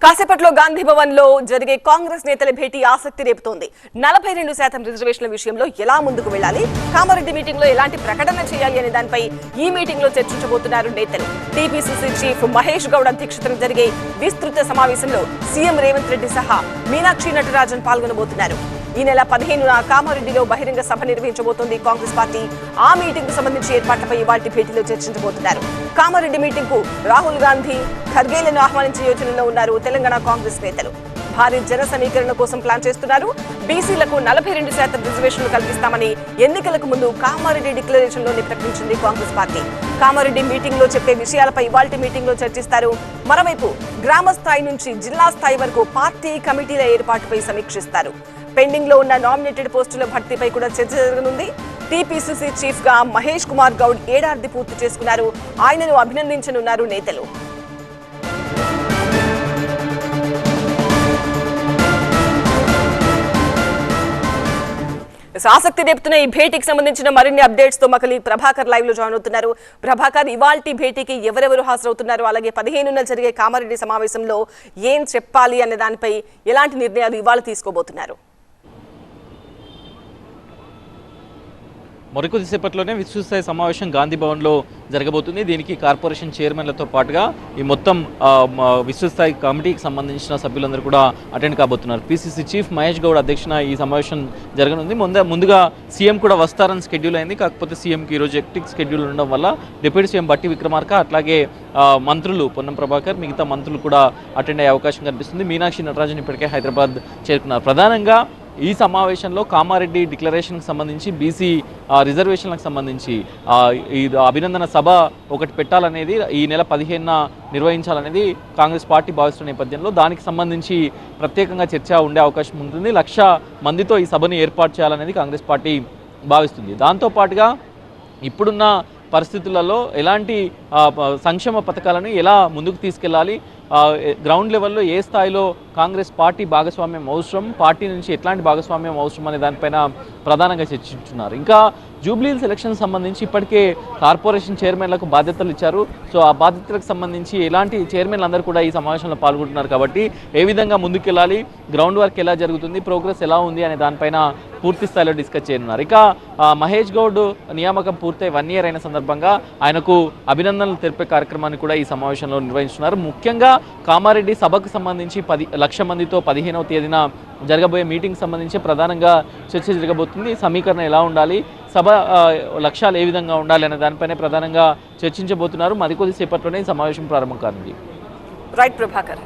కాసేపట్లో గాంధీ భవన్ లో జరిగే కాంగ్రెస్ నేతల భేటీ ఆసక్తి రేపుతోంది. 42% రిజర్వేషన్ల విషయంలో ఎలా ముందుకు వెళ్లాలి, కామారెడ్డి మీటింగ్ లో ఎలాంటి ప్రకటన చేయాలి అనే దానిపై ఈ మీటింగ్ లో చర్చించబోతున్నారు నేతలు. టీపీసీసీ చీఫ్ మహేష్ గౌడ్ అధ్యక్షతన జరిగే విస్తృత సమావేశంలో సీఎం రేవంత్ రెడ్డి సహా మీనాక్షి నటరాజన్ పాల్గొనబోతున్నారు. ఈ నెల 15న కామారెడ్డిలో బహిరంగ సభ నిర్వహించబోతోంది కాంగ్రెస్ పార్టీ. ఆ మీటింగ్ కు సంబంధించి ఏర్పాట్లపై ఇవాల్టి భేటీలో చర్చించబోతున్నారు. కామారెడ్డి మీటింగ్ కు రాహుల్ గాంధీ, ఖర్గేలను ఆహ్వానించే యోచనలో ఉన్నారు తెలంగాణ కాంగ్రెస్ నేతలు. భారీ జన సమీకరణ కోసం ప్లాన్ చేస్తున్నారు. బీసీలకు 42% రిజర్వేషన్లు కల్పిస్తామని ఎన్నికలకు ముందు కామారెడ్డి డిక్లరేషన్ లోనే ప్రకటించింది కాంగ్రెస్ పార్టీ. కామారెడ్డి మీటింగ్ లో చెప్పే విషయాలపై ఇవాల్టి మీటింగ్ లో చర్చిస్తారు. మరోవైపు గ్రామ స్థాయి నుంచి జిల్లా స్థాయి వరకు పార్టీ కమిటీల ఏర్పాటుపై సమీక్షిస్తారు. పెండింగ్ లో ఉన్న నామినేటెడ్ పోస్టుల భర్తీపై కూడా చర్చ జరగనుంది. టీపీసీసీ చీఫ్ గా మహేష్ కుమార్ గౌడ్ ఏడాది పూర్తి చేసుకున్నారు. ఆయనను అభినందించనున్నారు నేతలు. ఆసక్తి రేపుతున్న ఈ భేటీకి సంబంధించిన మరిన్ని అప్డేట్స్ తో మకలి ప్రభాకర్ లైవ్ లో జాయిన్ అవుతున్నారు. ప్రభాకర్, ఇవాల్టి భేటీకి ఎవరెవరు హాజరవుతున్నారు, అలాగే 15న జరిగే కామారెడ్డి సమావేశంలో ఏం చెప్పాలి అనే దానిపై ఎలాంటి నిర్ణయాలు ఇవాళ తీసుకోబోతున్నారు? మరికొద్దిసేపట్లోనే విస్తృతస్థాయి సమావేశం గాంధీ భవన్లో జరగబోతుంది. దీనికి కార్పొరేషన్ చైర్మన్లతో పాటుగా ఈ మొత్తం విస్తృతస్థాయి కమిటీకి సంబంధించిన సభ్యులందరూ కూడా అటెండ్ కాబోతున్నారు. పీసీసీ చీఫ్ మహేష్ గౌడ్ అధ్యక్షన ఈ సమావేశం జరగనుంది. ముందుగా సీఎం కూడా వస్తారని షెడ్యూల్ అయింది. కాకపోతే సీఎంకి ఈరోజు ఎక్టిక్ షెడ్యూల్ ఉండడం వల్ల డిప్యూటీ సీఎం బట్టి విక్రమార్క, అట్లాగే మంత్రులు పొన్నం ప్రభాకర్, మిగతా మంత్రులు కూడా అటెండ్ అయ్యే అవకాశం కనిపిస్తుంది. మీనాక్షి నటరాజన్ ఇప్పటికే హైదరాబాద్ చేరుకున్నారు. ప్రధానంగా ఈ సమావేశంలో కామారెడ్డి డిక్లరేషన్కి సంబంధించి, బీసీ రిజర్వేషన్లకు సంబంధించి ఈ అభినందన సభ ఒకటి పెట్టాలనేది ఈ నెల 15న నిర్వహించాలనేది కాంగ్రెస్ పార్టీ భావిస్తున్న నేపథ్యంలో దానికి సంబంధించి ప్రత్యేకంగా చర్చ ఉండే అవకాశం ఉంటుంది. 1,00,000 మందితో ఈ సభను ఏర్పాటు చేయాలనేది కాంగ్రెస్ పార్టీ భావిస్తుంది. దాంతోపాటుగా ఇప్పుడున్న పరిస్థితులలో ఎలాంటి సంక్షేమ పథకాలను ఎలా ముందుకు తీసుకెళ్లాలి, గ్రౌండ్ లెవెల్లో ఏ స్థాయిలో కాంగ్రెస్ పార్టీ భాగస్వామ్యం అవసరం, పార్టీ నుంచి ఎట్లాంటి భాగస్వామ్యం అవసరం అనే దానిపైన ప్రధానంగా చర్చించున్నారు. ఇంకా జూబ్లీహిల్స్ ఎలక్షన్ సంబంధించి ఇప్పటికే కార్పొరేషన్ చైర్మన్లకు బాధ్యతలు ఇచ్చారు. సో ఆ బాధ్యతలకు సంబంధించి ఎలాంటి చైర్మన్లు అందరూ కూడా ఈ సమావేశంలో పాల్గొంటున్నారు. కాబట్టి ఏ విధంగా ముందుకెళ్ళాలి, గ్రౌండ్ వర్క్ ఎలా జరుగుతుంది, ప్రోగ్రెస్ ఎలా ఉంది అనే దానిపైన పూర్తి స్థాయిలో డిస్కస్ చేయనున్నారు. ఇక మహేష్ గౌడ్ నియామకం పూర్తయి 1 year అయిన సందర్భంగా ఆయనకు అభినందనలు తెలిపే కార్యక్రమాన్ని కూడా ఈ సమావేశంలో నిర్వహిస్తున్నారు. ముఖ్యంగా కామారెడ్డి సభకు సంబంధించి 1,00,000 మందితో 15వ తేదీన జరగబోయే మీటింగ్ సంబంధించి ప్రధానంగా చర్చ జరగబోతుంది. సమీకరణ ఎలా ఉండాలి, సభ లక్ష్యాలు ఏ విధంగా ఉండాలి అనే దానిపైనే ప్రధానంగా చర్చించబోతున్నారు. మరికొద్దిసేపట్లోనే ఈ సమావేశం ప్రారంభం కానుంది. రైట్ ప్రభాకర్.